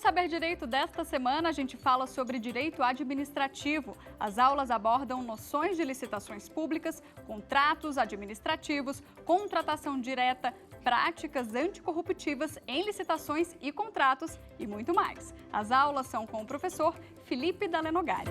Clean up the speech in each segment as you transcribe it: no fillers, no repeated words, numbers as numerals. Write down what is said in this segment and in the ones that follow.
Saber Direito desta semana, a gente fala sobre direito administrativo. As aulas abordam noções de licitações públicas, contratos administrativos, contratação direta, práticas anticorruptivas em licitações e contratos e muito mais. As aulas são com o professor Felipe Dalenogari.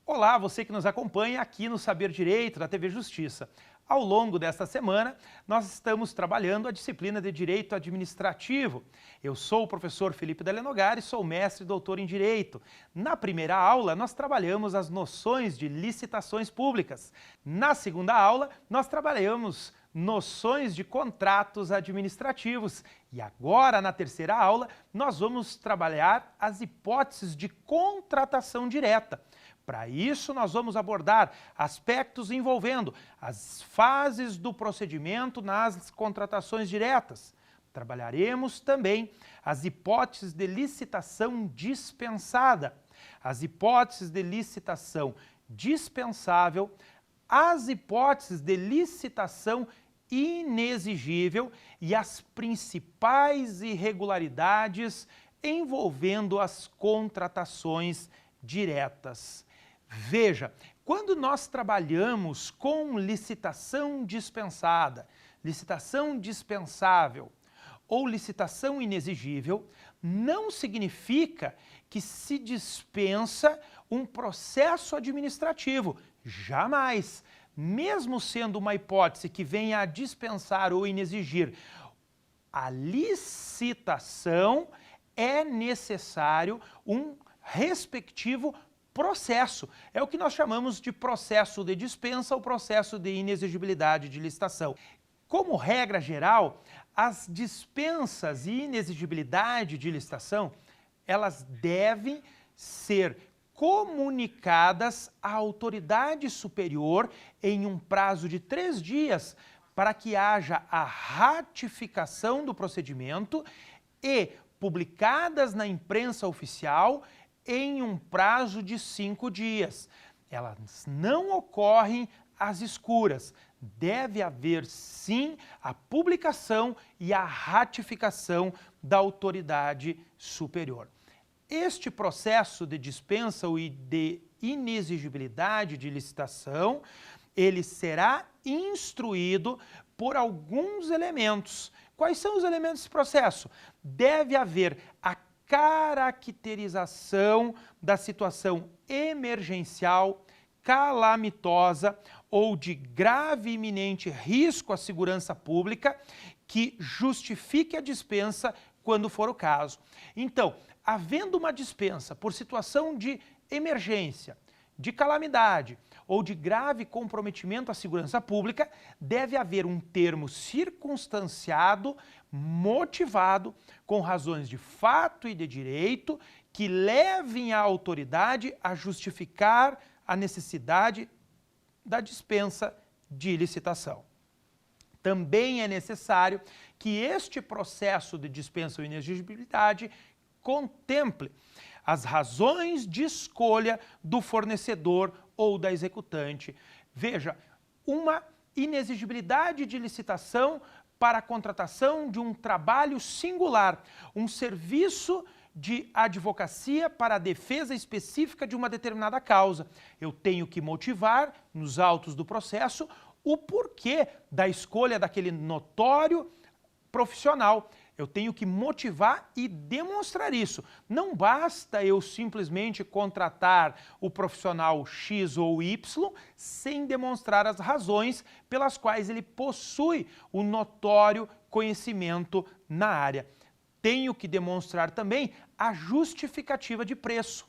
Olá, você que nos acompanha aqui no Saber Direito da TV Justiça. Ao longo desta semana, nós estamos trabalhando a disciplina de Direito Administrativo. Eu sou o professor Felipe Dalenogari, sou mestre e doutor em Direito. Na primeira aula, nós trabalhamos as noções de licitações públicas. Na segunda aula, nós trabalhamos noções de contratos administrativos. E agora, na terceira aula, nós vamos trabalhar as hipóteses de contratação direta. Para isso, nós vamos abordar aspectos envolvendo as fases do procedimento nas contratações diretas. Trabalharemos também as hipóteses de licitação dispensada, as hipóteses de licitação dispensável, as hipóteses de licitação inexigível e as principais irregularidades envolvendo as contratações diretas. Veja, quando nós trabalhamos com licitação dispensada, licitação dispensável ou licitação inexigível, não significa que se dispensa um processo administrativo. Jamais. Mesmo sendo uma hipótese que venha a dispensar ou inexigir a licitação, é necessário um respectivo processo. É o que nós chamamos de processo de dispensa ou processo de inexigibilidade de licitação. Como regra geral, as dispensas e inexigibilidade de licitação, elas devem ser comunicadas à autoridade superior em um prazo de 3 dias para que haja a ratificação do procedimento e publicadas na imprensa oficial em um prazo de 5 dias. Elas não ocorrem às escuras. Deve haver, sim, a publicação e a ratificação da autoridade superior. Este processo de dispensa ou de inexigibilidade de licitação, ele será instruído por alguns elementos. Quais são os elementos desse processo? Deve haver a caracterização da situação emergencial, calamitosa ou de grave e iminente risco à segurança pública que justifique a dispensa quando for o caso. Então, havendo uma dispensa por situação de emergência, de calamidade ou de grave comprometimento à segurança pública, deve haver um termo circunstanciado, motivado, com razões de fato e de direito, que levem a autoridade a justificar a necessidade da dispensa de licitação. Também é necessário que este processo de dispensa ou inexigibilidade contemple as razões de escolha do fornecedor ou da executante. Veja, uma inexigibilidade de licitação para a contratação de um trabalho singular, um serviço de advocacia para a defesa específica de uma determinada causa. Eu tenho que motivar, nos autos do processo, o porquê da escolha daquele notório profissional. Eu tenho que motivar e demonstrar isso. Não basta eu simplesmente contratar o profissional X ou Y sem demonstrar as razões pelas quais ele possui o notório conhecimento na área. Tenho que demonstrar também a justificativa de preço.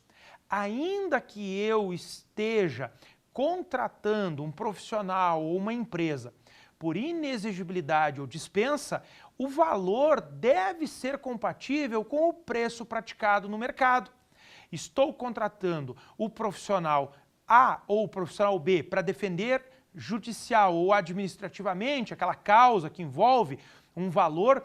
Ainda que eu esteja contratando um profissional ou uma empresa por inexigibilidade ou dispensa, o valor deve ser compatível com o preço praticado no mercado. Estou contratando o profissional A ou o profissional B para defender judicial ou administrativamente aquela causa que envolve um valor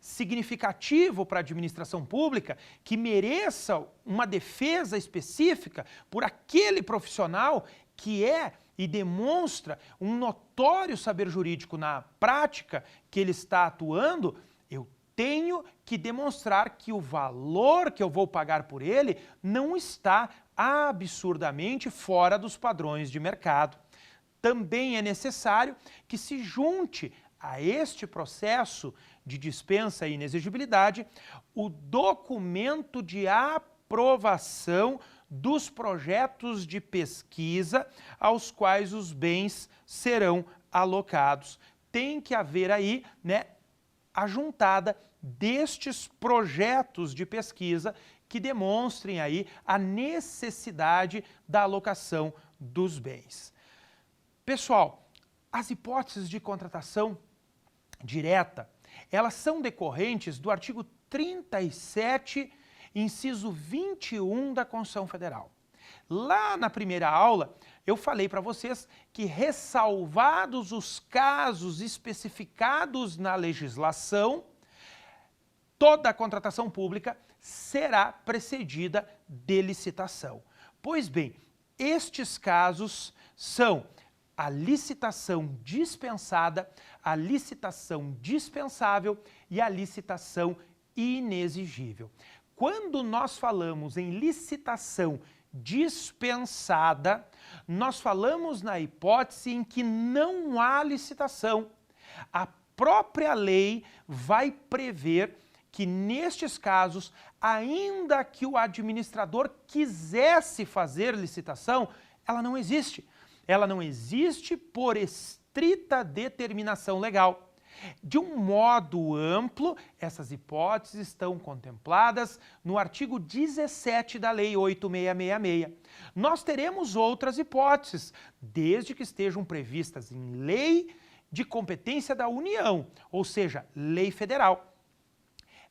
significativo para a administração pública, que mereça uma defesa específica por aquele profissional que é e demonstra um notório saber jurídico na prática que ele está atuando, eu tenho que demonstrar que o valor que eu vou pagar por ele não está absurdamente fora dos padrões de mercado. Também é necessário que se junte a este processo de dispensa e inexigibilidade o documento de aprovação dos projetos de pesquisa aos quais os bens serão alocados. Tem que haver aí, a juntada destes projetos de pesquisa que demonstrem aí a necessidade da alocação dos bens. Pessoal, as hipóteses de contratação direta, elas são decorrentes do artigo 37, inciso 21 da Constituição Federal. Lá na primeira aula, eu falei para vocês que, ressalvados os casos especificados na legislação, toda a contratação pública será precedida de licitação. Pois bem, estes casos são a licitação dispensada, a licitação dispensável e a licitação inexigível. Quando nós falamos em licitação dispensada, nós falamos na hipótese em que não há licitação. A própria lei vai prever que nestes casos, ainda que o administrador quisesse fazer licitação, ela não existe. Ela não existe por estrita determinação legal. De um modo amplo, essas hipóteses estão contempladas no artigo 17 da Lei 8.666. Nós teremos outras hipóteses, desde que estejam previstas em lei de competência da União, ou seja, lei federal.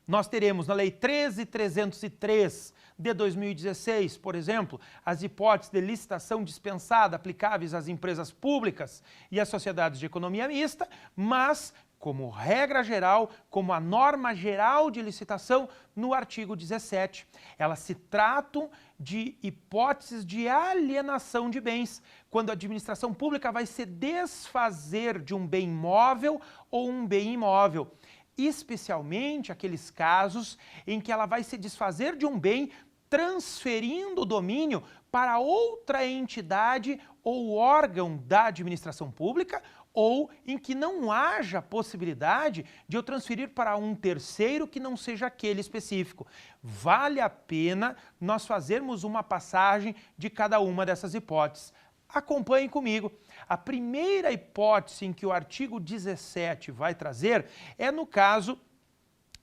Nós teremos na Lei 13.303 de 2016, por exemplo, as hipóteses de licitação dispensada aplicáveis às empresas públicas e às sociedades de economia mista, mas, como regra geral, como a norma geral de licitação, no artigo 17. Elas se tratam de hipóteses de alienação de bens, quando a administração pública vai se desfazer de um bem móvel ou um bem imóvel. Especialmente aqueles casos em que ela vai se desfazer de um bem transferindo o domínio para outra entidade ou órgão da administração pública, ou em que não haja possibilidade de eu transferir para um terceiro que não seja aquele específico. Vale a pena nós fazermos uma passagem de cada uma dessas hipóteses. Acompanhem comigo. A primeira hipótese em que o artigo 17 vai trazer é no caso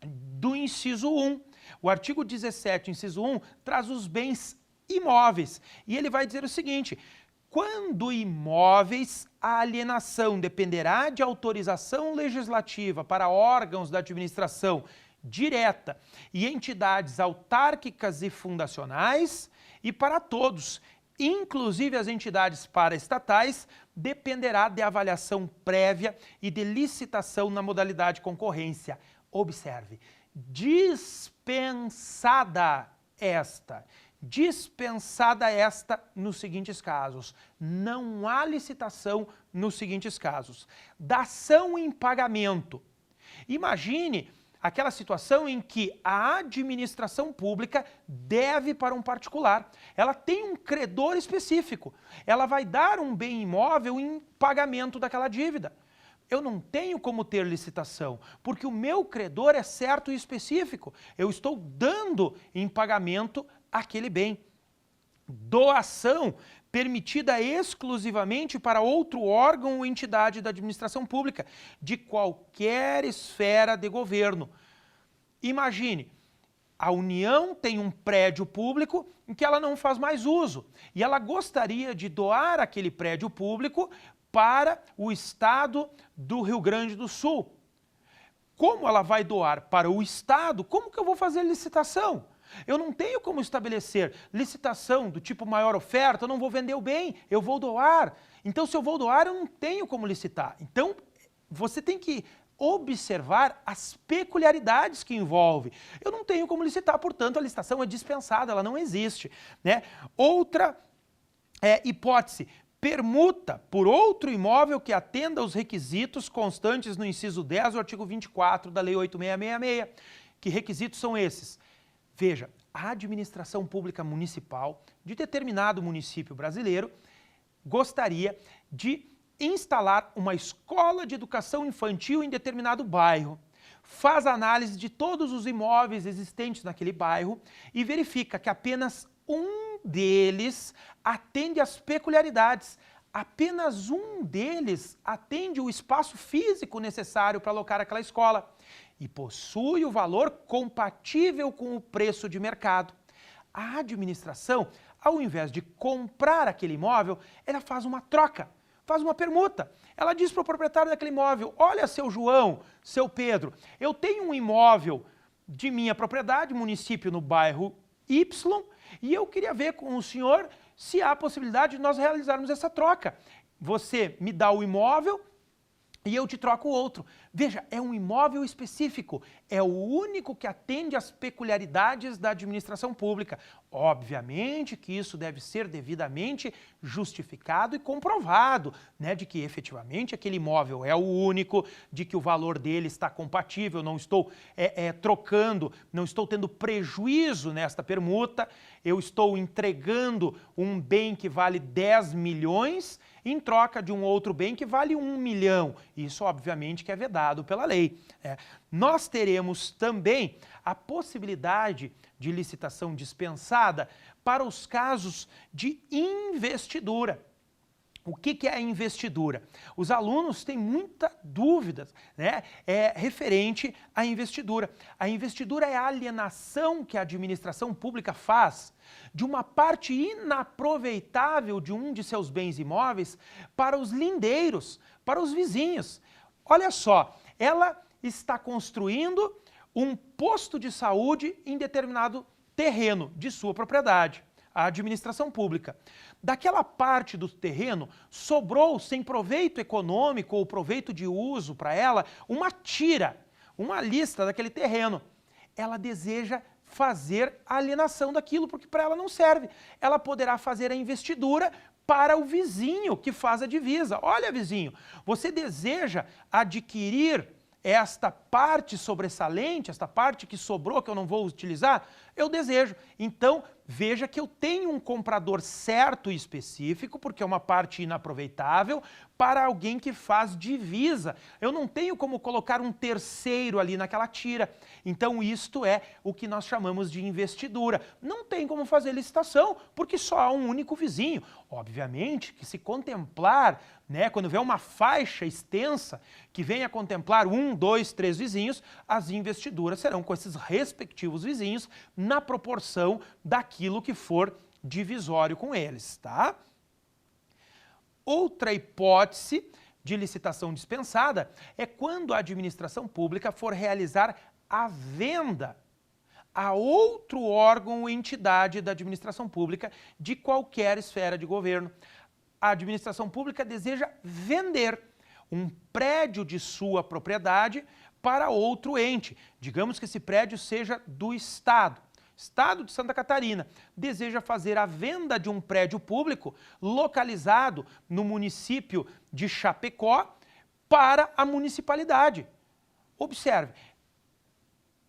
do inciso 1. O artigo 17, inciso 1, traz os bens imóveis. E ele vai dizer o seguinte: quando imóveis, a alienação dependerá de autorização legislativa para órgãos da administração direta e entidades autárquicas e fundacionais, e para todos, inclusive as entidades paraestatais, dependerá de avaliação prévia e de licitação na modalidade concorrência. Observe, dispensada esta nos seguintes casos. Não há licitação nos seguintes casos. Dação em pagamento. Imagine aquela situação em que a administração pública deve para um particular. Ela tem um credor específico. Ela vai dar um bem imóvel em pagamento daquela dívida. Eu não tenho como ter licitação, porque o meu credor é certo e específico. Eu estou dando em pagamento aquele bem. Doação permitida exclusivamente para outro órgão ou entidade da administração pública, de qualquer esfera de governo. Imagine, a União tem um prédio público em que ela não faz mais uso, e ela gostaria de doar aquele prédio público para o estado do Rio Grande do Sul. Como ela vai doar para o estado, como que eu vou fazer licitação? Eu não tenho como estabelecer licitação do tipo maior oferta, eu não vou vender o bem, eu vou doar. Então, se eu vou doar, eu não tenho como licitar. Então, você tem que observar as peculiaridades que envolve. Eu não tenho como licitar, portanto, a licitação é dispensada, ela não existe, né? Outra hipótese, permuta por outro imóvel que atenda aos requisitos constantes no inciso 10 do artigo 24 da Lei 8.666. Que requisitos são esses? Veja, a administração pública municipal de determinado município brasileiro gostaria de instalar uma escola de educação infantil em determinado bairro. Faz análise de todos os imóveis existentes naquele bairro e verifica que apenas um deles atende às peculiaridades. Apenas um deles atende o espaço físico necessário para alocar aquela escola e possui o valor compatível com o preço de mercado. A administração, ao invés de comprar aquele imóvel, ela faz uma troca, faz uma permuta. Ela diz para o proprietário daquele imóvel: olha, seu João, seu Pedro, eu tenho um imóvel de minha propriedade, município no bairro Y, e eu queria ver com o senhor se há possibilidade de nós realizarmos essa troca. Você me dá o imóvel e eu te troco o outro. Veja, é um imóvel específico, é o único que atende às peculiaridades da administração pública. Obviamente que isso deve ser devidamente justificado e comprovado, né, de que efetivamente aquele imóvel é o único, de que o valor dele está compatível, não estou trocando, não estou tendo prejuízo nesta permuta, eu estou entregando um bem que vale 10 milhões em troca de um outro bem que vale 1 milhão. Isso, obviamente, que é vedado pela lei. Nós teremos também a possibilidade de licitação dispensada para os casos de investidura. O que é a investidura? Os alunos têm muita dúvida, né, referente à investidura. A investidura é a alienação que a administração pública faz de uma parte inaproveitável de um de seus bens imóveis para os lindeiros, para os vizinhos. Olha só, ela está construindo um posto de saúde em determinado terreno de sua propriedade, a administração pública. Daquela parte do terreno, sobrou, sem proveito econômico ou proveito de uso para ela, uma tira, uma lista daquele terreno. Ela deseja fazer a alienação daquilo, porque para ela não serve. Ela poderá fazer a investidura para o vizinho que faz a divisa. Olha, vizinho, você deseja adquirir esta parte sobressalente, esta parte que sobrou, que eu não vou utilizar? Eu desejo. Então, veja que eu tenho um comprador certo e específico, porque é uma parte inaproveitável, para alguém que faz divisa. Eu não tenho como colocar um terceiro ali naquela tira. Então, isto é o que nós chamamos de investidura. Não tem como fazer licitação, porque só há um único vizinho. Obviamente que se contemplar, né, quando vê uma faixa extensa que venha contemplar 1, 2, 3 vizinhos, as investiduras serão com esses respectivos vizinhos na proporção daquilo que for divisório com eles, tá? Outra hipótese de licitação dispensada é quando a administração pública for realizar a venda a outro órgão ou entidade da administração pública de qualquer esfera de governo. A administração pública deseja vender um prédio de sua propriedade para outro ente. Digamos que esse prédio seja do Estado. Estado de Santa Catarina deseja fazer a venda de um prédio público localizado no município de Chapecó para a municipalidade. Observe,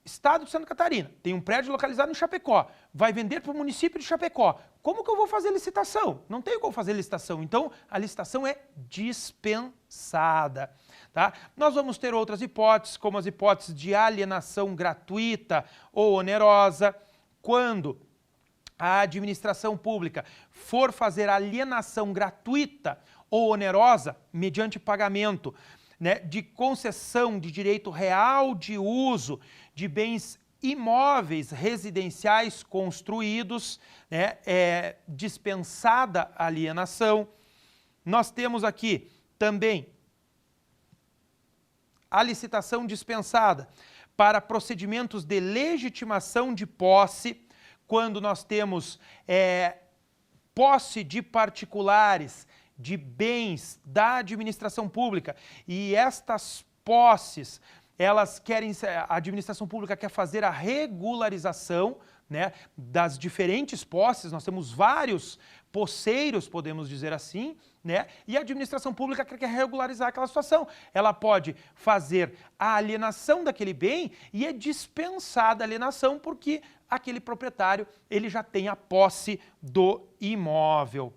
Estado de Santa Catarina tem um prédio localizado em Chapecó, vai vender para o município de Chapecó. Como que eu vou fazer licitação? Não tenho como fazer licitação, então a licitação é dispensada. Tá? Nós vamos ter outras hipóteses, como as hipóteses de alienação gratuita ou onerosa, quando a administração pública for fazer alienação gratuita ou onerosa, mediante pagamento, né, de concessão de direito real de uso de bens imóveis residenciais construídos, né, dispensada a alienação. Nós temos aqui também a licitação dispensada para procedimentos de legitimação de posse, quando nós temos posse de particulares, de bens da administração pública, e estas posses, elas querem, a administração pública quer fazer a regularização né, das diferentes posses, nós temos vários posseiros, podemos dizer assim, né, e a administração pública quer regularizar aquela situação. Ela pode fazer a alienação daquele bem e é dispensada a alienação porque aquele proprietário ele já tem a posse do imóvel.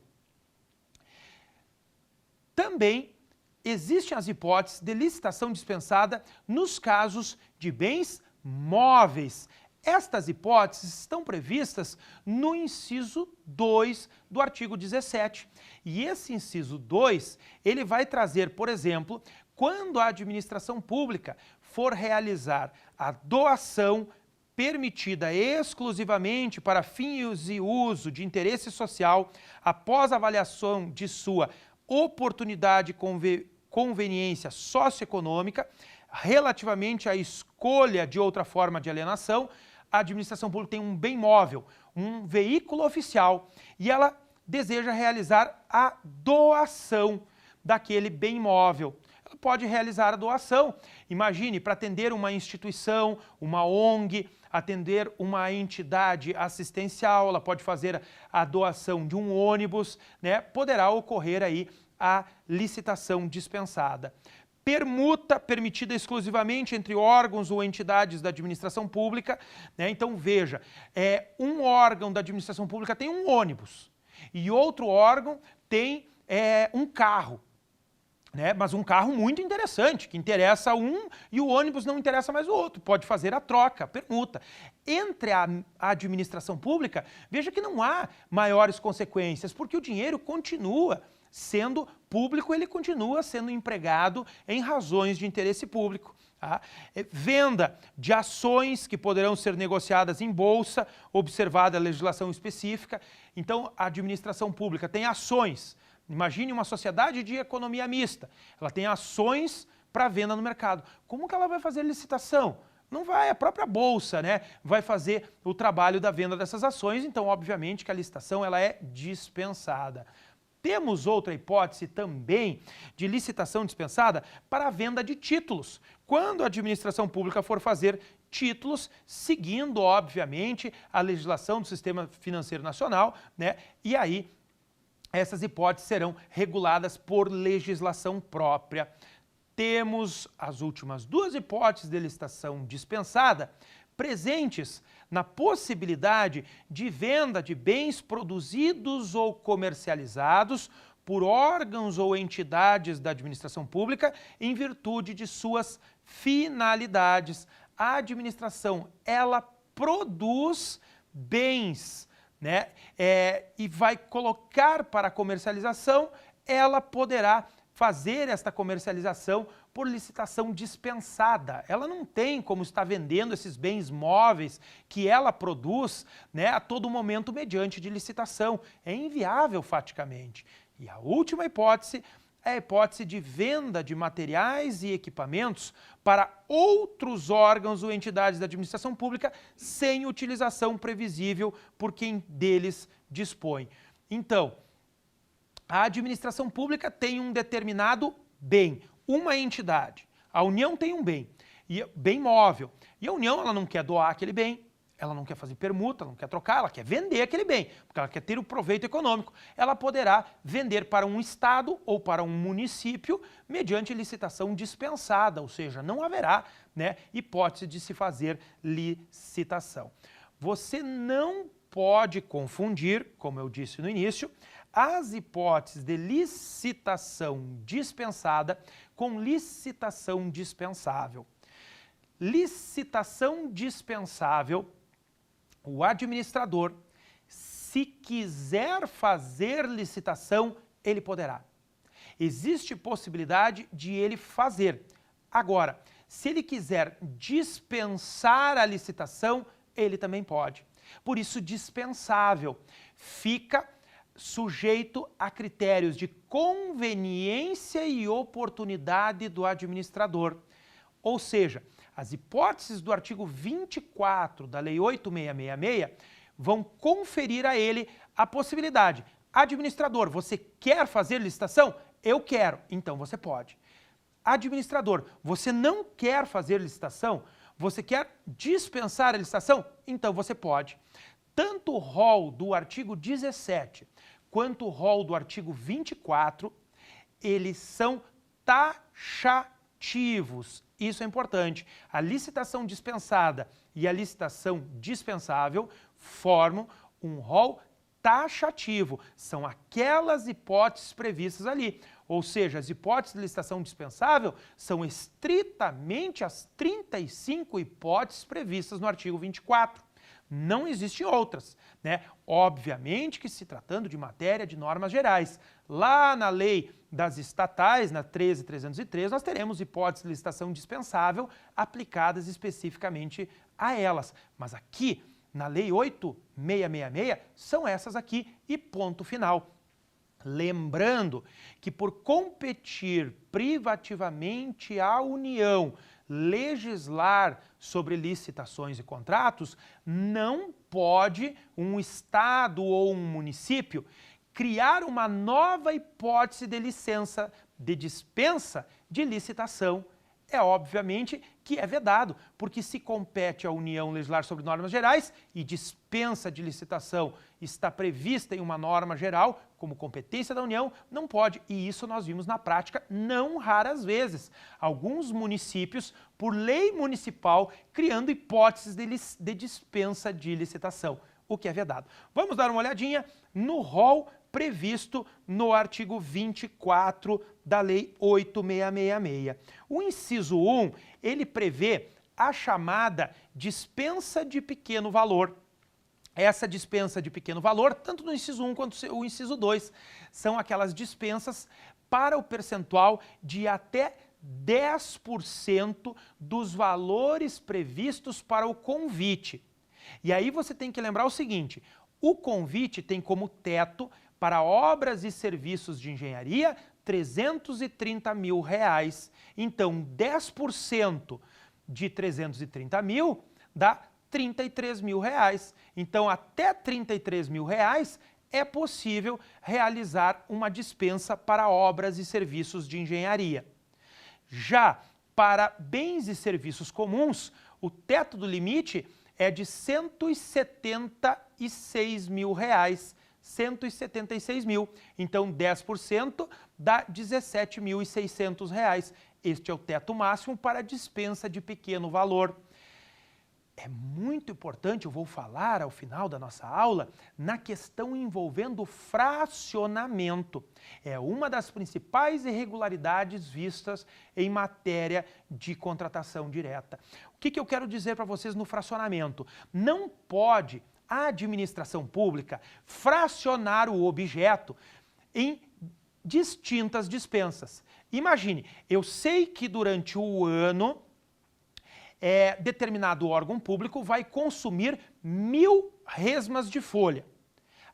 Também existem as hipóteses de licitação dispensada nos casos de bens móveis. Estas hipóteses estão previstas no inciso 2 do artigo 17. E esse inciso 2, ele vai trazer, por exemplo, quando a administração pública for realizar a doação permitida exclusivamente para fins e uso de interesse social, após avaliação de sua oportunidade e conveniência socioeconômica, relativamente à escolha de outra forma de alienação, a administração pública tem um bem móvel, um veículo oficial, e ela deseja realizar a doação daquele bem móvel. Ela pode realizar a doação, imagine, para atender uma instituição, uma ONG, atender uma entidade assistencial, ela pode fazer a doação de um ônibus, né? Poderá ocorrer aí a licitação dispensada. Permuta permitida exclusivamente entre órgãos ou entidades da administração pública, né? Então veja, um órgão da administração pública tem um ônibus e outro órgão tem um carro, né? Mas um carro muito interessante, que interessa um e o ônibus não interessa mais o outro, pode fazer a troca, a permuta. Entre a administração pública, veja que não há maiores consequências, porque o dinheiro continua sendo público, ele continua sendo empregado em razões de interesse público. Tá? Venda de ações que poderão ser negociadas em bolsa, observada a legislação específica. Então, a administração pública tem ações. Imagine uma sociedade de economia mista. Ela tem ações para venda no mercado. Como que ela vai fazer licitação? Não vai, a própria bolsa, né, vai fazer o trabalho da venda dessas ações, então, obviamente, que a licitação ela é dispensada. Temos outra hipótese também de licitação dispensada para a venda de títulos, quando a administração pública for fazer títulos, seguindo, obviamente, a legislação do Sistema Financeiro Nacional, né? E aí essas hipóteses serão reguladas por legislação própria. Temos as últimas duas hipóteses de licitação dispensada, presentes na possibilidade de venda de bens produzidos ou comercializados por órgãos ou entidades da administração pública em virtude de suas finalidades. A administração, ela produz bens, né? E vai colocar para comercialização, ela poderá fazer esta comercialização por licitação dispensada. Ela não tem como estar vendendo esses bens móveis que ela produz, né, a todo momento mediante de licitação. É inviável faticamente. E a última hipótese é a hipótese de venda de materiais e equipamentos para outros órgãos ou entidades da administração pública sem utilização previsível por quem deles dispõe. Então, a administração pública tem um determinado bem, uma entidade. A União tem um bem móvel. E a União ela não quer doar aquele bem, ela não quer fazer permuta, ela não quer trocar, ela quer vender aquele bem, porque ela quer ter o proveito econômico. Ela poderá vender para um estado ou para um município mediante licitação dispensada, ou seja, não haverá, né, hipótese de se fazer licitação. Você não pode confundir, como eu disse no início, as hipóteses de licitação dispensada com licitação dispensável. Licitação dispensável, o administrador, se quiser fazer licitação, ele poderá. Existe possibilidade de ele fazer. Agora, se ele quiser dispensar a licitação, ele também pode. Por isso, dispensável fica sujeito a critérios de conveniência e oportunidade do administrador. Ou seja, as hipóteses do artigo 24 da Lei 8.666 vão conferir a ele a possibilidade. Administrador, você quer fazer licitação? Eu quero, então você pode. Administrador, você não quer fazer licitação? Você quer dispensar a licitação? Então você pode. Tanto o rol do artigo 17 quanto o rol do artigo 24, eles são taxativos. Isso é importante. A licitação dispensada e a licitação dispensável formam um rol taxativo. São aquelas hipóteses previstas ali. Ou seja, as hipóteses de licitação dispensável são estritamente as 35 hipóteses previstas no artigo 24. Não existem outras, né? Obviamente que se tratando de matéria de normas gerais. Lá na lei das estatais, na 13.303, nós teremos hipóteses de licitação dispensável aplicadas especificamente a elas. Mas aqui, na lei 8.666, são essas aqui e ponto final. Lembrando que por competir privativamente a União legislar sobre licitações e contratos, não pode um Estado ou um município criar uma nova hipótese de licença, de dispensa de licitação. É obviamente que é vedado, porque se compete à União legislar sobre normas gerais e dispensa de licitação está prevista em uma norma geral, como competência da União, não pode. E isso nós vimos na prática não raras vezes. Alguns municípios, por lei municipal, criando hipóteses de dispensa de licitação, o que é vedado. Vamos dar uma olhadinha no rol previsto no artigo 24 da Lei 8.666. O inciso 1, ele prevê a chamada dispensa de pequeno valor. Essa dispensa de pequeno valor, tanto no inciso 1 quanto o inciso 2, são aquelas dispensas para o percentual de até 10% dos valores previstos para o convite. E aí você tem que lembrar o seguinte, o convite tem como teto para obras e serviços de engenharia, R$330 mil. Então, 10% de 330 mil dá R$33 mil. Então, até R$33 mil é possível realizar uma dispensa para obras e serviços de engenharia. Já para bens e serviços comuns, o teto do limite é de R$176 mil. 176 mil. Então, 10% dá R$17.600. Este é o teto máximo para dispensa de pequeno valor. É muito importante, eu vou falar ao final da nossa aula, na questão envolvendo fracionamento. É uma das principais irregularidades vistas em matéria de contratação direta. O que eu quero dizer para vocês no fracionamento? Não pode a administração pública fracionar o objeto em distintas dispensas. Imagine, eu sei que durante o ano determinado órgão público vai consumir 1.000 resmas de folha.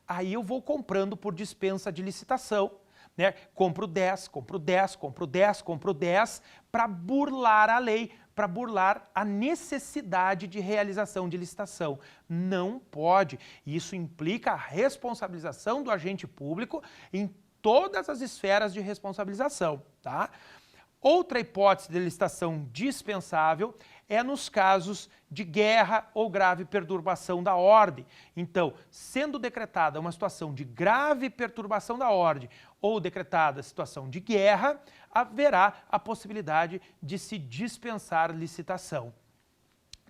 Aí eu vou comprando por dispensa de licitação, né? Compro 10, compro 10, compro 10, compro 10 para burlar a lei, para burlar a necessidade de realização de licitação. Não pode. Isso implica a responsabilização do agente público em todas as esferas de responsabilização, tá? Outra hipótese de licitação dispensável é nos casos de guerra ou grave perturbação da ordem. Então, sendo decretada uma situação de grave perturbação da ordem ou decretada situação de guerra, haverá a possibilidade de se dispensar licitação.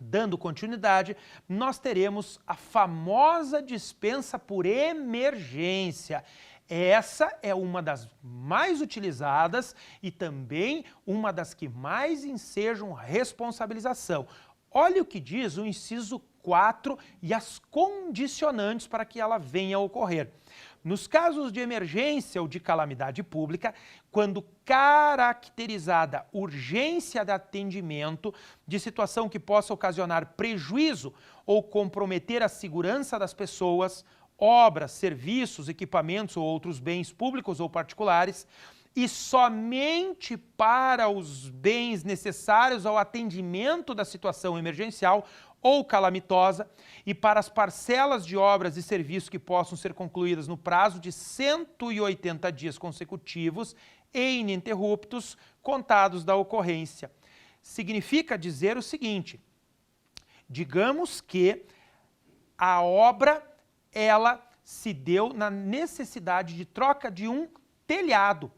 Dando continuidade, nós teremos a famosa dispensa por emergência. Essa é uma das mais utilizadas e também uma das que mais ensejam responsabilização. Olha o que diz o inciso 4 e as condicionantes para que ela venha a ocorrer. Nos casos de emergência ou de calamidade pública, quando caracterizada urgência de atendimento de situação que possa ocasionar prejuízo ou comprometer a segurança das pessoas, obras, serviços, equipamentos ou outros bens públicos ou particulares, e somente para os bens necessários ao atendimento da situação emergencial ou calamitosa e para as parcelas de obras e serviços que possam ser concluídas no prazo de 180 dias consecutivos e ininterruptos contados da ocorrência. Significa dizer o seguinte, Digamos que a obra, ela se deu na necessidade de troca de um telhado.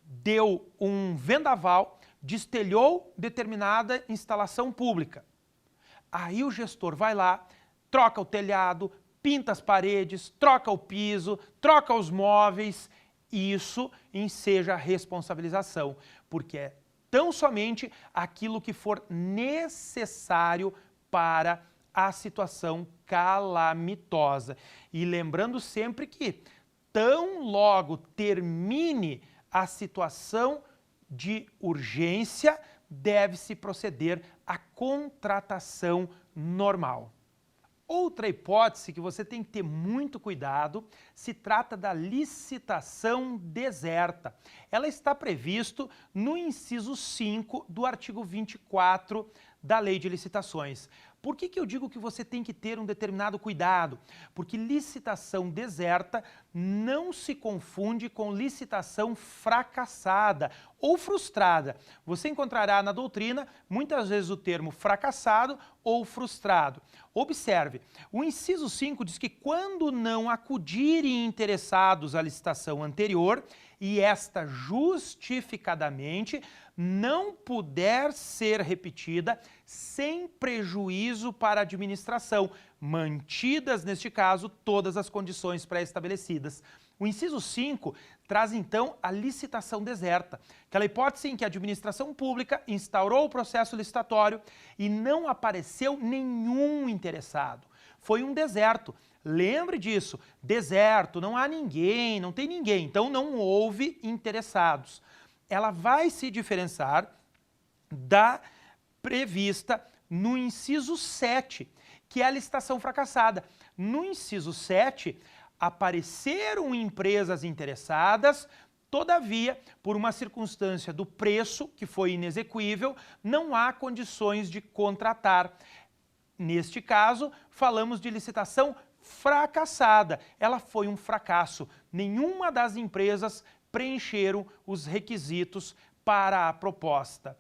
Deu um vendaval, destelhou determinada instalação pública. Aí o gestor vai lá, troca o telhado, pinta as paredes, troca o piso, troca os móveis. Isso enseja a responsabilização, porque é tão somente aquilo que for necessário para a situação calamitosa. E lembrando sempre que, tão logo termine a situação de urgência, deve-se proceder à contratação normal. Outra hipótese que você tem que ter muito cuidado se trata da licitação deserta. Ela está previsto no inciso 5 do artigo 24 da Lei de Licitações. Por que eu digo que você tem que ter um determinado cuidado? Porque licitação deserta não se confunde com licitação fracassada ou frustrada. Você encontrará na doutrina muitas vezes o termo fracassado ou frustrado. Observe, o inciso 5 diz que quando não acudirem interessados à licitação anterior e esta justificadamente não puder ser repetida sem prejuízo para a administração, mantidas, neste caso, todas as condições pré-estabelecidas. O inciso 5 traz, então, a licitação deserta, aquela hipótese em que a administração pública instaurou o processo licitatório e não apareceu nenhum interessado. Foi um deserto. Lembre disso, deserto, não há ninguém, não tem ninguém, então não houve interessados. Ela vai se diferenciar da prevista no inciso 7, que é a licitação fracassada. No inciso 7, apareceram empresas interessadas, todavia, por uma circunstância do preço, que foi inexequível, não há condições de contratar. Neste caso, falamos de licitação fracassada. Ela foi um fracasso. Nenhuma das empresas preencheram os requisitos para a proposta.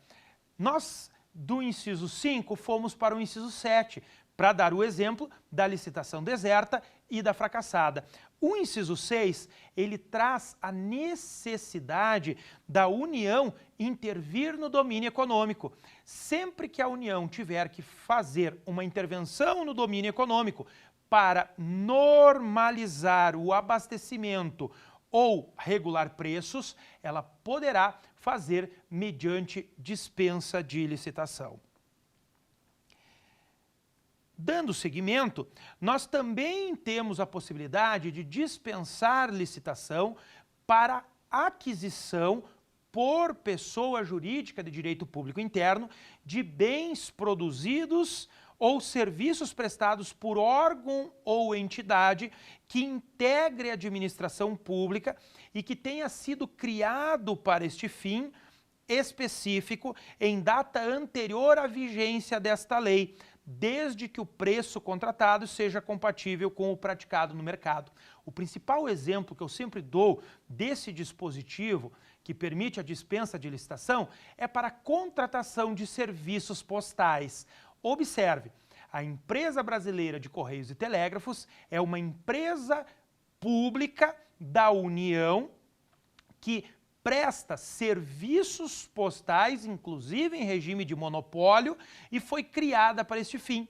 Nós, do inciso 5, fomos para o inciso 7, para dar o exemplo da licitação deserta e da fracassada. O inciso 6, ele traz a necessidade da União intervir no domínio econômico. Sempre que a União tiver que fazer uma intervenção no domínio econômico para normalizar o abastecimento ou regular preços, ela poderá fazer mediante dispensa de licitação. Dando seguimento, nós também temos a possibilidade de dispensar licitação para aquisição por pessoa jurídica de direito público interno de bens produzidos ou serviços prestados por órgão ou entidade que integre a administração pública e que tenha sido criado para este fim específico em data anterior à vigência desta lei, desde que o preço contratado seja compatível com o praticado no mercado. O principal exemplo que eu sempre dou desse dispositivo que permite a dispensa de licitação é para a contratação de serviços postais. Observe, a Empresa Brasileira de Correios e Telégrafos é uma empresa pública da União que presta serviços postais, inclusive em regime de monopólio, e foi criada para este fim.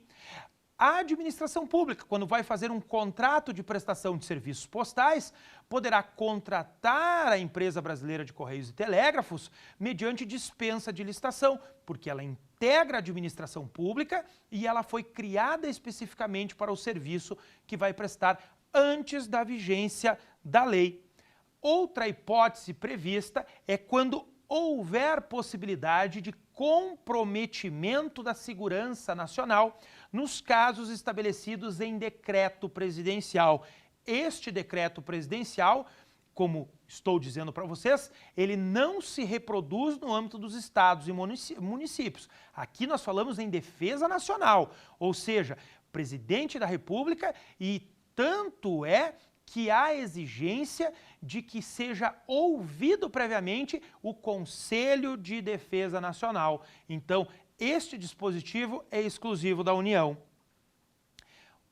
A administração pública, quando vai fazer um contrato de prestação de serviços postais, poderá contratar a Empresa Brasileira de Correios e Telégrafos mediante dispensa de licitação, porque ela integra a administração pública e ela foi criada especificamente para o serviço que vai prestar antes da vigência da lei. Outra hipótese prevista é quando houver possibilidade de comprometimento da segurança nacional nos casos estabelecidos em decreto presidencial. Este decreto presidencial, como estou dizendo para vocês, ele não se reproduz no âmbito dos estados e municípios. Aqui nós falamos em defesa nacional, ou seja, presidente da República, e tanto é que há exigência de que seja ouvido previamente o Conselho de Defesa Nacional. Então, este dispositivo é exclusivo da União.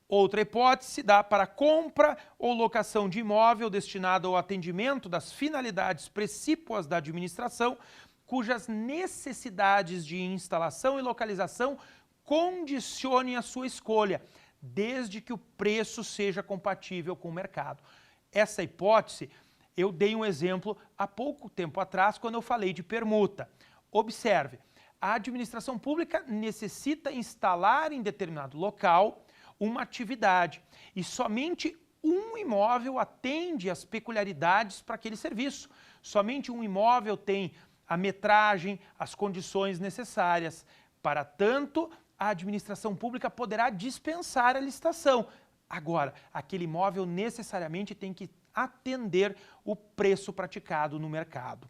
Outra hipótese se dá para compra ou locação de imóvel destinado ao atendimento das finalidades precípuas da administração, cujas necessidades de instalação e localização condicionem a sua escolha, desde que o preço seja compatível com o mercado. Essa hipótese, eu dei um exemplo há pouco tempo atrás, quando eu falei de permuta. Observe, a administração pública necessita instalar em determinado local uma atividade e somente um imóvel atende às peculiaridades para aquele serviço. Somente um imóvel tem a metragem, as condições necessárias. Para tanto, a administração pública poderá dispensar a licitação. Agora, aquele imóvel necessariamente tem que atender o preço praticado no mercado.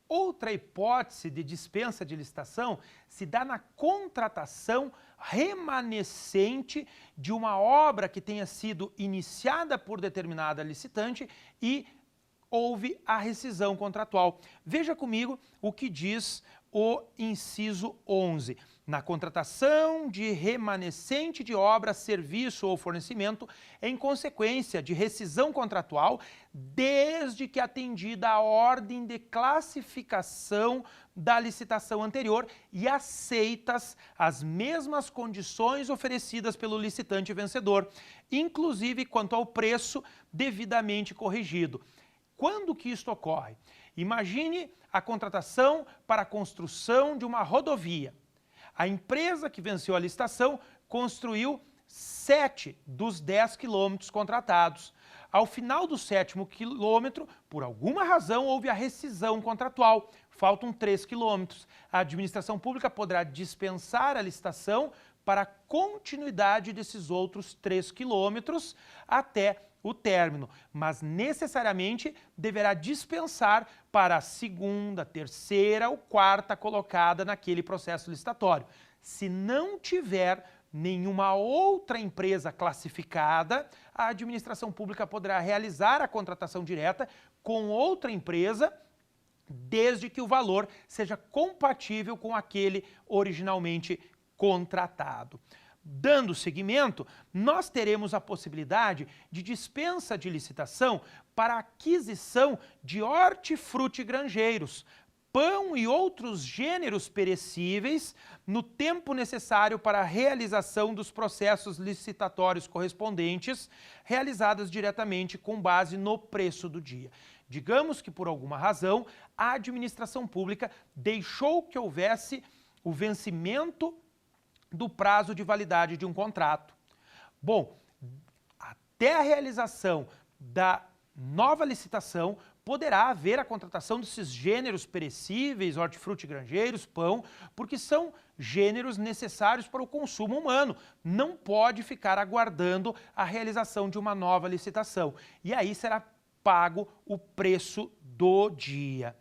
Outra hipótese de dispensa de licitação se dá na contratação remanescente de uma obra que tenha sido iniciada por determinada licitante e houve a rescisão contratual. Veja comigo o que diz o inciso 11. Na contratação de remanescente de obra, serviço ou fornecimento, em consequência de rescisão contratual, desde que atendida a ordem de classificação da licitação anterior e aceitas as mesmas condições oferecidas pelo licitante vencedor, inclusive quanto ao preço devidamente corrigido. Quando que isto ocorre? Imagine a contratação para a construção de uma rodovia. A empresa que venceu a licitação construiu 7 dos 10 quilômetros contratados. Ao final do 7º quilômetro, por alguma razão, houve a rescisão contratual. Faltam 3 quilômetros. A administração pública poderá dispensar a licitação para a continuidade desses outros 3 quilômetros até o término, mas necessariamente deverá dispensar para a segunda, terceira ou quarta colocada naquele processo licitatório. Se não tiver nenhuma outra empresa classificada, a administração pública poderá realizar a contratação direta com outra empresa, desde que o valor seja compatível com aquele originalmente contratado. Dando seguimento, nós teremos a possibilidade de dispensa de licitação para a aquisição de hortifrutigranjeiros, pão e outros gêneros perecíveis no tempo necessário para a realização dos processos licitatórios correspondentes, realizados diretamente com base no preço do dia. Digamos que, por alguma razão, a administração pública deixou que houvesse o vencimento do prazo de validade de um contrato. Bom, até a realização da nova licitação, poderá haver a contratação desses gêneros perecíveis, hortifrutigranjeiros, pão, porque são gêneros necessários para o consumo humano. Não pode ficar aguardando a realização de uma nova licitação. E aí será pago o preço do dia.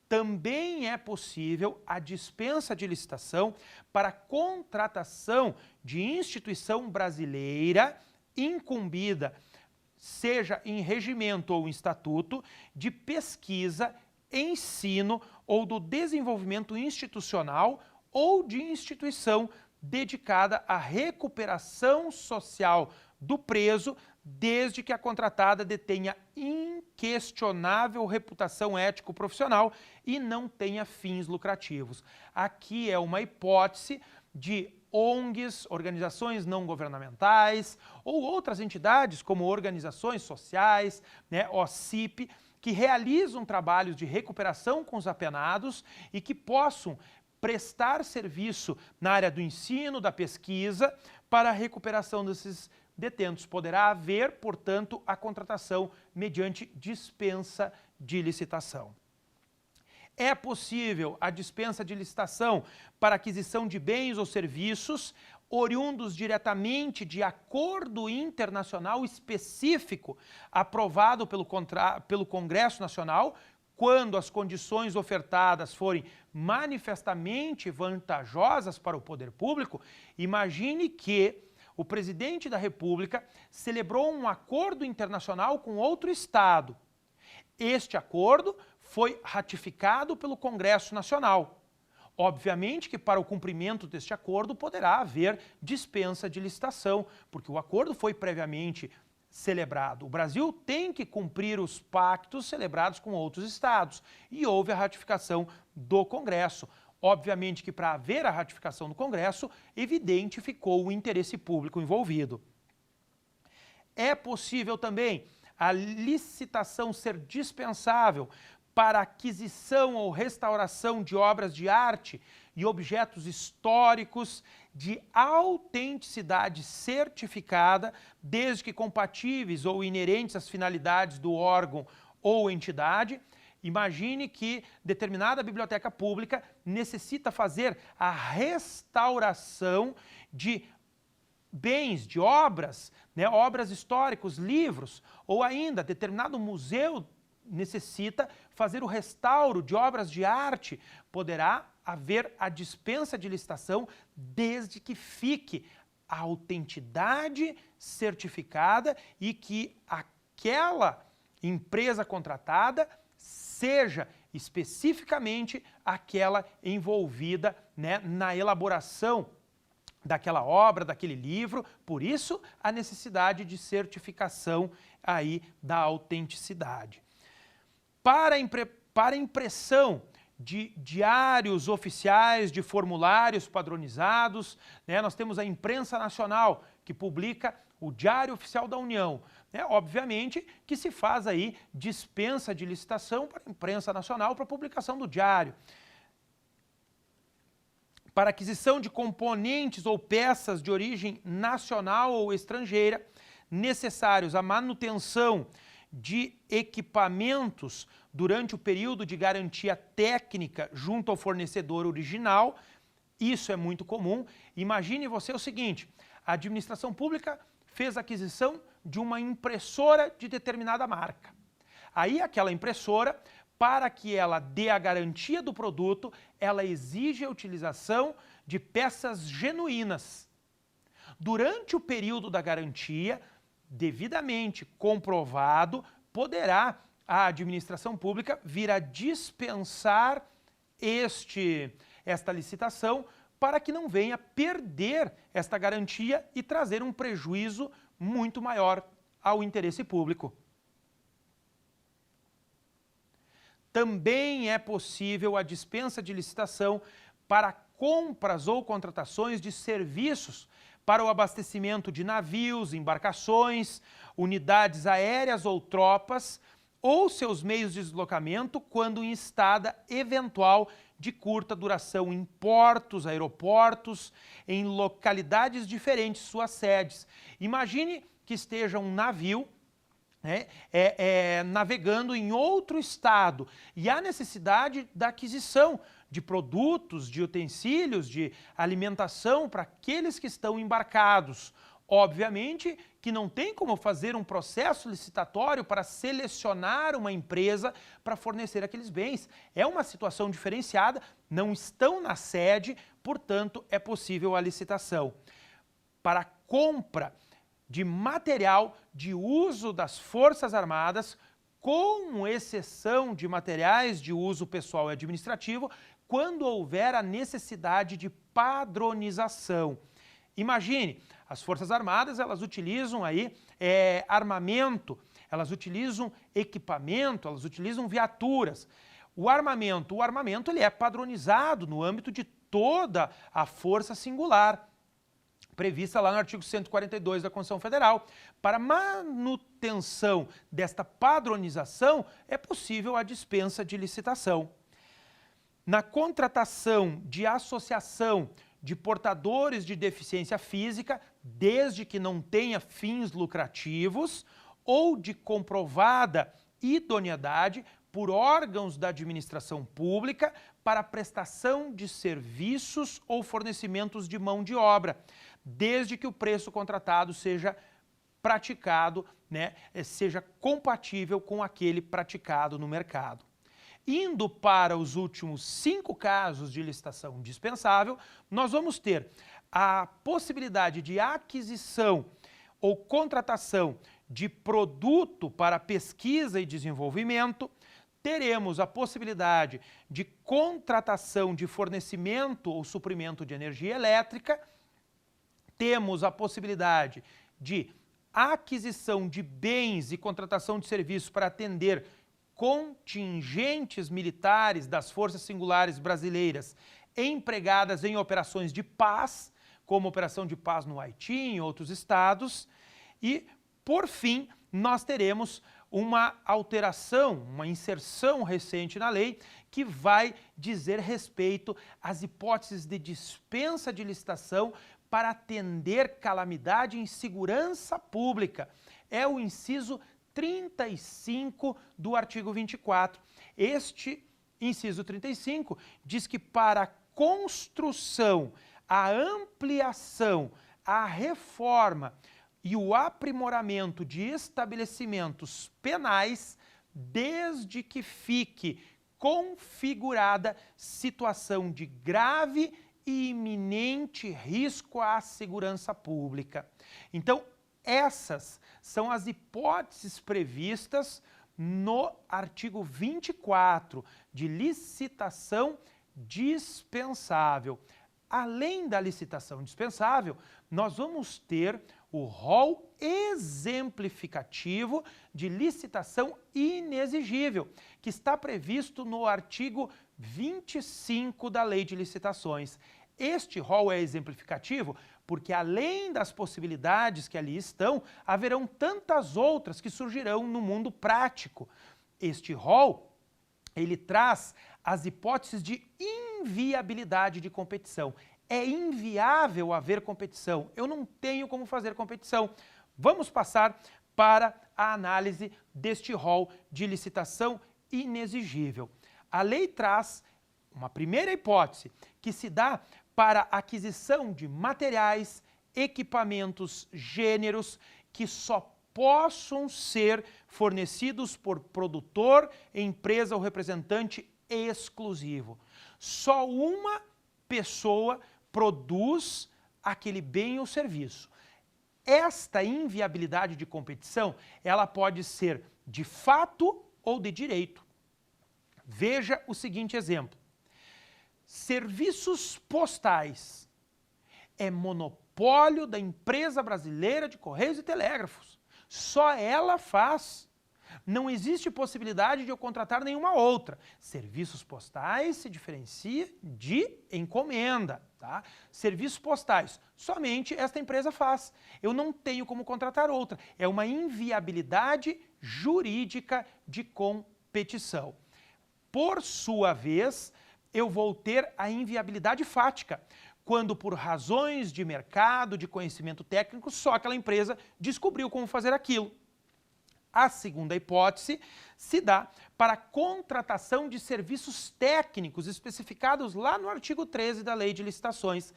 Também é possível a dispensa de licitação para a contratação de instituição brasileira incumbida, seja em regimento ou em estatuto, de pesquisa, ensino ou do desenvolvimento institucional ou de instituição dedicada à recuperação social do preso, desde que a contratada detenha inquestionável reputação ético-profissional e não tenha fins lucrativos. Aqui é uma hipótese de ONGs, organizações não governamentais, ou outras entidades como organizações sociais, OCIP, que realizam trabalhos de recuperação com os apenados e que possam prestar serviço na área do ensino, da pesquisa, para a recuperação desses detentos. Poderá haver, portanto, a contratação mediante dispensa de licitação. É possível a dispensa de licitação para aquisição de bens ou serviços oriundos diretamente de acordo internacional específico aprovado pelo Congresso Nacional, quando as condições ofertadas forem manifestamente vantajosas para o poder público. Imagine que o presidente da República celebrou um acordo internacional com outro Estado. Este acordo foi ratificado pelo Congresso Nacional. Obviamente que para o cumprimento deste acordo poderá haver dispensa de licitação, porque o acordo foi previamente celebrado. O Brasil tem que cumprir os pactos celebrados com outros estados e houve a ratificação do Congresso. Obviamente que para haver a ratificação do Congresso, evidente ficou o interesse público envolvido. É possível também a licitação ser dispensável para aquisição ou restauração de obras de arte e objetos históricos de autenticidade certificada, desde que compatíveis ou inerentes às finalidades do órgão ou entidade. Imagine que determinada biblioteca pública necessita fazer a restauração de bens, de obras, obras históricas, livros, ou ainda determinado museu necessita fazer o restauro de obras de arte. Poderá haver a dispensa de licitação desde que fique a autenticidade certificada e que aquela empresa contratada seja especificamente aquela envolvida na elaboração daquela obra, daquele livro. Por isso, a necessidade de certificação aí da autenticidade. Para impressão de diários oficiais, de formulários padronizados, nós temos a Imprensa Nacional, que publica o Diário Oficial da União. Obviamente que se faz aí dispensa de licitação para a Imprensa Nacional para a publicação do diário. Para aquisição de componentes ou peças de origem nacional ou estrangeira, necessários à manutenção de equipamentos durante o período de garantia técnica junto ao fornecedor original. Isso é muito comum. Imagine você o seguinte: a administração pública fez aquisição de uma impressora de determinada marca. Aí aquela impressora, para que ela dê a garantia do produto, ela exige a utilização de peças genuínas. Durante o período da garantia, devidamente comprovado, poderá a administração pública vir a dispensar esta licitação para que não venha perder esta garantia e trazer um prejuízo muito maior ao interesse público. Também é possível a dispensa de licitação para compras ou contratações de serviços para o abastecimento de navios, embarcações, unidades aéreas ou tropas, ou seus meios de deslocamento quando em estada eventual de curta duração em portos, aeroportos, em localidades diferentes, suas sedes. Imagine que esteja um navio navegando em outro estado e há necessidade da aquisição de produtos, de utensílios, de alimentação para aqueles que estão embarcados. Obviamente que não tem como fazer um processo licitatório para selecionar uma empresa para fornecer aqueles bens. É uma situação diferenciada, não estão na sede, portanto é possível a licitação. Para compra de material de uso das Forças Armadas, com exceção de materiais de uso pessoal e administrativo, quando houver a necessidade de padronização. Imagine, as Forças Armadas, elas utilizam aí armamento, elas utilizam equipamento, elas utilizam viaturas. O armamento ele é padronizado no âmbito de toda a força singular, prevista lá no artigo 142 da Constituição Federal. Para manutenção desta padronização, é possível a dispensa de licitação. Na contratação de associação de portadores de deficiência física, desde que não tenha fins lucrativos, ou de comprovada idoneidade por órgãos da administração pública para prestação de serviços ou fornecimentos de mão de obra, desde que o preço contratado seja praticado, seja compatível com aquele praticado no mercado. Indo para os últimos 5 casos de licitação dispensável, nós vamos ter a possibilidade de aquisição ou contratação de produto para pesquisa e desenvolvimento, teremos a possibilidade de contratação de fornecimento ou suprimento de energia elétrica, temos a possibilidade de aquisição de bens e contratação de serviços para atender contingentes militares das Forças Singulares Brasileiras empregadas em operações de paz, como Operação de Paz no Haiti e em outros estados. E, por fim, nós teremos uma alteração, uma inserção recente na lei que vai dizer respeito às hipóteses de dispensa de licitação para atender calamidade em segurança pública. É o inciso 35 do artigo 24. Este inciso 35 diz que para a construção, a ampliação, a reforma e o aprimoramento de estabelecimentos penais, desde que fique configurada situação de grave e iminente risco à segurança pública. Então, essas são as hipóteses previstas no artigo 24 de licitação dispensável. Além da licitação dispensável, nós vamos ter o rol exemplificativo de licitação inexigível, que está previsto no artigo 25 da Lei de Licitações. Este rol é exemplificativo porque, além das possibilidades que ali estão, haverão tantas outras que surgirão no mundo prático. Este rol, ele traz as hipóteses de inviabilidade de competição. É inviável haver competição. Eu não tenho como fazer competição. Vamos passar para a análise deste rol de licitação inexigível. A lei traz uma primeira hipótese que se dá para aquisição de materiais, equipamentos, gêneros que só possam ser fornecidos por produtor, empresa ou representante exclusivo. Só uma pessoa produz aquele bem ou serviço. Esta inviabilidade de competição, ela pode ser de fato ou de direito. Veja o seguinte exemplo. Serviços postais é monopólio da Empresa Brasileira de Correios e Telégrafos. Só ela faz. Não existe possibilidade de eu contratar nenhuma outra. Serviços postais se diferencia de encomenda, tá? Serviços postais, somente esta empresa faz. Eu não tenho como contratar outra. É uma inviabilidade jurídica de competição. Por sua vez, eu vou ter a inviabilidade fática, quando por razões de mercado, de conhecimento técnico, só aquela empresa descobriu como fazer aquilo. A segunda hipótese se dá para a contratação de serviços técnicos especificados lá no artigo 13 da Lei de Licitações.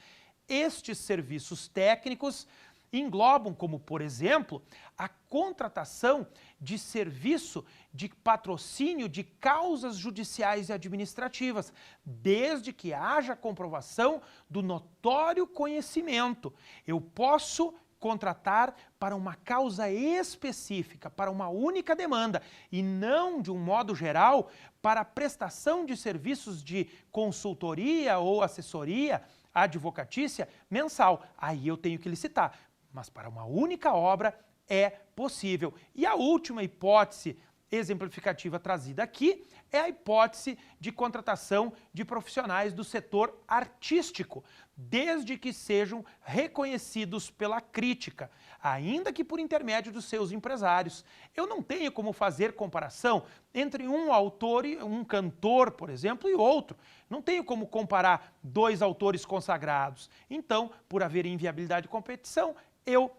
Estes serviços técnicos englobam, como por exemplo, a contratação de serviço de patrocínio de causas judiciais e administrativas, desde que haja comprovação do notório conhecimento. Eu posso contratar para uma causa específica, para uma única demanda, e não, de um modo geral, para a prestação de serviços de consultoria ou assessoria advocatícia mensal. Aí eu tenho que licitar. Mas para uma única obra é possível. E a última hipótese exemplificativa trazida aqui é a hipótese de contratação de profissionais do setor artístico, desde que sejam reconhecidos pela crítica, ainda que por intermédio dos seus empresários. Eu não tenho como fazer comparação entre um autor, um cantor, por exemplo, e outro. Não tenho como comparar dois autores consagrados. Então, por haver inviabilidade de competição, eu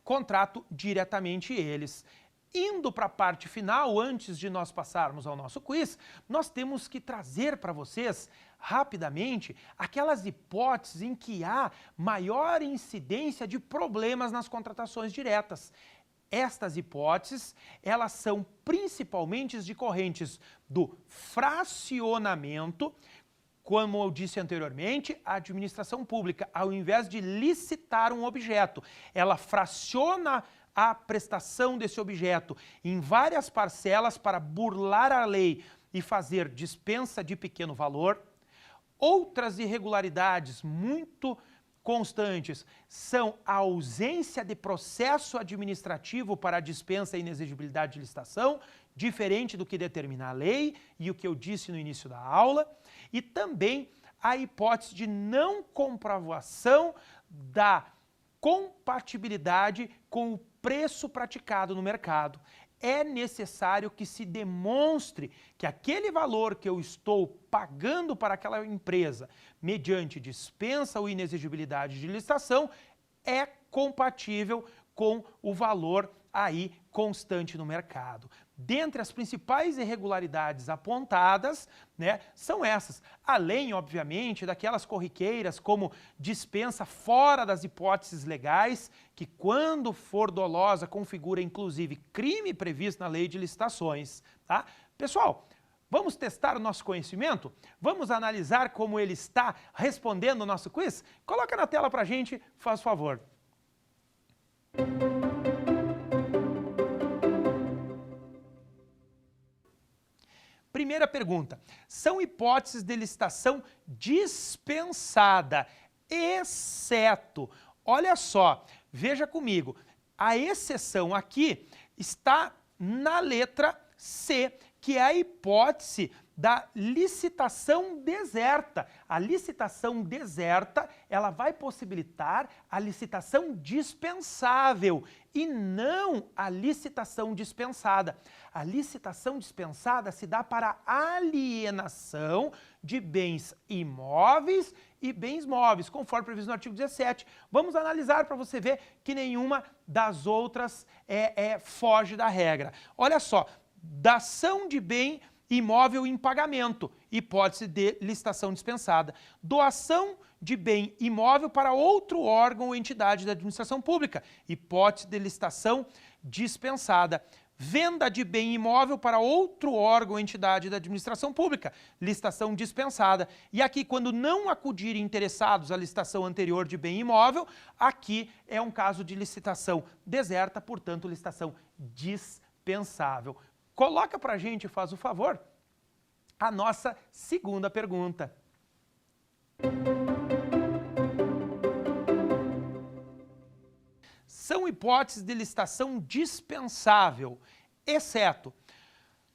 contrato diretamente eles. Indo para a parte final, antes de nós passarmos ao nosso quiz, nós temos que trazer para vocês, rapidamente, aquelas hipóteses em que há maior incidência de problemas nas contratações diretas. Estas hipóteses, elas são principalmente decorrentes do fracionamento. Como eu disse anteriormente, a administração pública, ao invés de licitar um objeto, ela fraciona a prestação desse objeto em várias parcelas para burlar a lei e fazer dispensa de pequeno valor. Outras irregularidades muito constantes são a ausência de processo administrativo para a dispensa e inexigibilidade de licitação, diferente do que determina a lei e o que eu disse no início da aula, e também a hipótese de não comprovação da compatibilidade com o preço praticado no mercado. É necessário que se demonstre que aquele valor que eu estou pagando para aquela empresa, mediante dispensa ou inexigibilidade de licitação, é compatível com o valor aí constante no mercado. Dentre as principais irregularidades apontadas, né, são essas. Além, obviamente, daquelas corriqueiras como dispensa fora das hipóteses legais, que quando for dolosa configura inclusive crime previsto na lei de licitações. Tá? Pessoal, vamos testar o nosso conhecimento? Vamos analisar como ele está respondendo o nosso quiz? Coloca na tela pra gente, faz favor. Primeira pergunta, são hipóteses de licitação dispensada, exceto, olha só, veja comigo, a exceção aqui está na letra C, que é a hipótese da licitação deserta. A licitação deserta, ela vai possibilitar a licitação dispensável e não a licitação dispensada. A licitação dispensada se dá para alienação de bens imóveis e bens móveis, conforme previsto no artigo 17. Vamos analisar para você ver que nenhuma das outras foge da regra. Olha só, dação de bem imóvel em pagamento, hipótese de licitação dispensada. Doação de bem imóvel para outro órgão ou entidade da administração pública, hipótese de licitação dispensada. Venda de bem imóvel para outro órgão ou entidade da administração pública, licitação dispensada. E aqui, quando não acudirem interessados à licitação anterior de bem imóvel, aqui é um caso de licitação deserta, portanto, licitação dispensável. Coloca pra gente, faz o favor, a nossa segunda pergunta. São hipóteses de licitação dispensável, exceto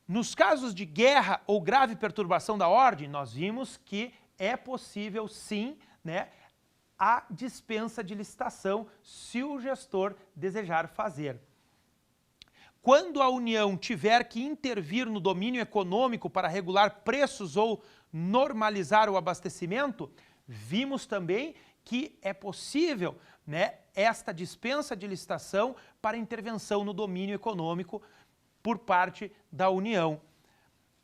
nos casos de guerra ou grave perturbação da ordem, nós vimos que é possível sim, né, a dispensa de licitação se o gestor desejar fazer. Quando a União tiver que intervir no domínio econômico para regular preços ou normalizar o abastecimento, vimos também que é possível, né, esta dispensa de licitação para intervenção no domínio econômico por parte da União.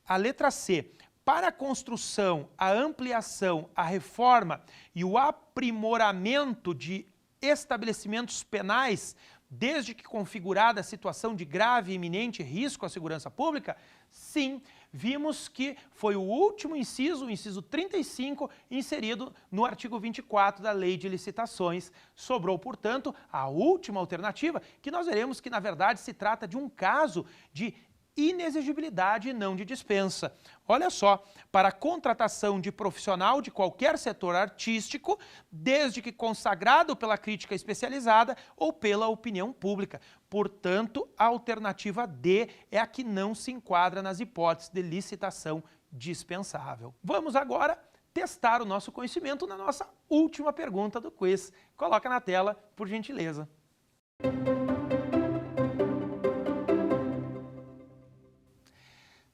A letra C. Para a construção, a ampliação, a reforma e o aprimoramento de estabelecimentos penais, desde que configurada a situação de grave e iminente risco à segurança pública, sim, vimos que foi o último inciso, o inciso 35, inserido no artigo 24 da Lei de Licitações. Sobrou, portanto, a última alternativa, que nós veremos que, na verdade, se trata de um caso de inexigibilidade e não de dispensa. Olha só, para a contratação de profissional de qualquer setor artístico, desde que consagrado pela crítica especializada ou pela opinião pública. Portanto, a alternativa D é a que não se enquadra nas hipóteses de licitação dispensável. Vamos agora testar o nosso conhecimento na nossa última pergunta do quiz. Coloca na tela, por gentileza.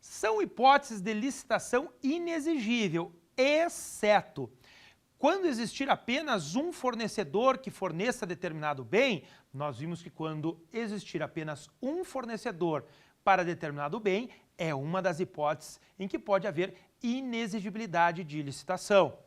São hipóteses de licitação inexigível, exceto quando existir apenas um fornecedor que forneça determinado bem. Nós vimos que quando existir apenas um fornecedor para determinado bem, é uma das hipóteses em que pode haver inexigibilidade de licitação.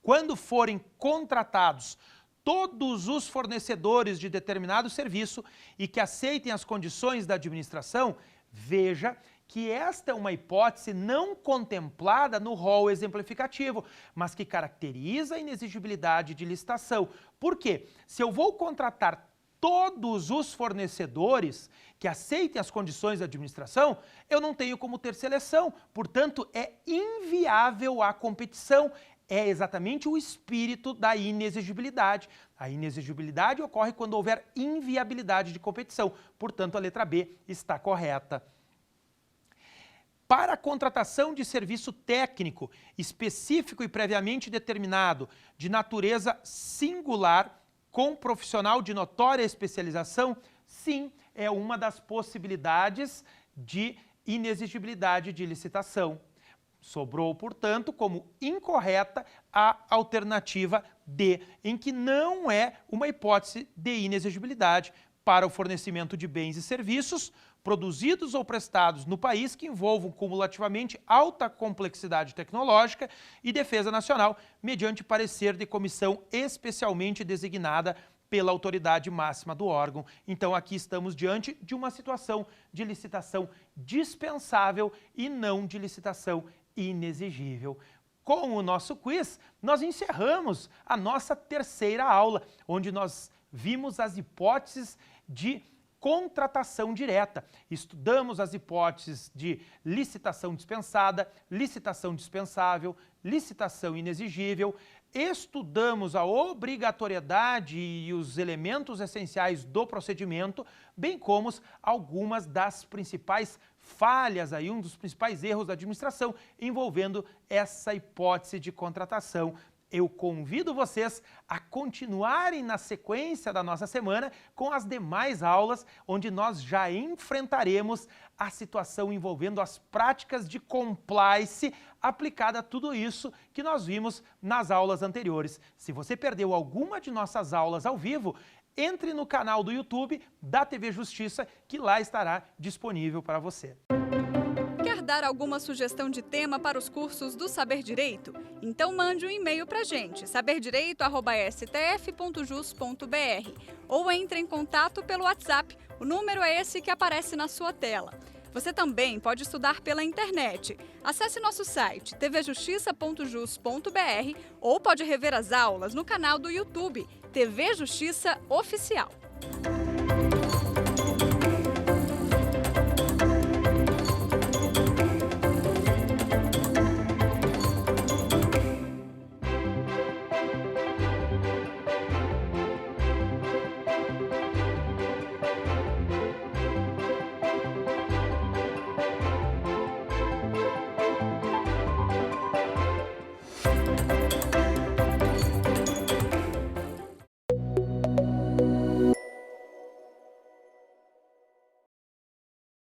Quando forem contratados todos os fornecedores de determinado serviço e que aceitem as condições da administração, veja que esta é uma hipótese não contemplada no rol exemplificativo, mas que caracteriza a inexigibilidade de licitação. Por quê? Se eu vou contratar todos os fornecedores que aceitem as condições da administração, eu não tenho como ter seleção. Portanto, é inviável a competição. É exatamente o espírito da inexigibilidade. A inexigibilidade ocorre quando houver inviabilidade de competição. Portanto, a letra B está correta. Para a contratação de serviço técnico específico e previamente determinado, de natureza singular, com profissional de notória especialização, sim, é uma das possibilidades de inexigibilidade de licitação. Sobrou, portanto, como incorreta a alternativa D, em que não é uma hipótese de inexigibilidade para o fornecimento de bens e serviços produzidos ou prestados no país que envolvam cumulativamente alta complexidade tecnológica e defesa nacional, mediante parecer de comissão especialmente designada pela autoridade máxima do órgão. Então, aqui estamos diante de uma situação de licitação dispensável e não de licitação inexigível. Com o nosso quiz, nós encerramos a nossa terceira aula, onde nós vimos as hipóteses de contratação direta. Estudamos as hipóteses de licitação dispensada, licitação dispensável, licitação inexigível, estudamos a obrigatoriedade e os elementos essenciais do procedimento, bem como algumas das principais falhas, um dos principais erros da administração envolvendo essa hipótese de contratação. Eu convido vocês a continuarem na sequência da nossa semana com as demais aulas, onde nós já enfrentaremos a situação envolvendo as práticas de compliance aplicada a tudo isso que nós vimos nas aulas anteriores. Se você perdeu alguma de nossas aulas ao vivo, entre no canal do YouTube da TV Justiça, que lá estará disponível para você. Quer dar alguma sugestão de tema para os cursos do Saber Direito? Então mande um e-mail para a gente, saberdireito@stf.jus.br, ou entre em contato pelo WhatsApp, o número é esse que aparece na sua tela. Você também pode estudar pela internet. Acesse nosso site tvjustiça.jus.br ou pode rever as aulas no canal do YouTube TV Justiça Oficial.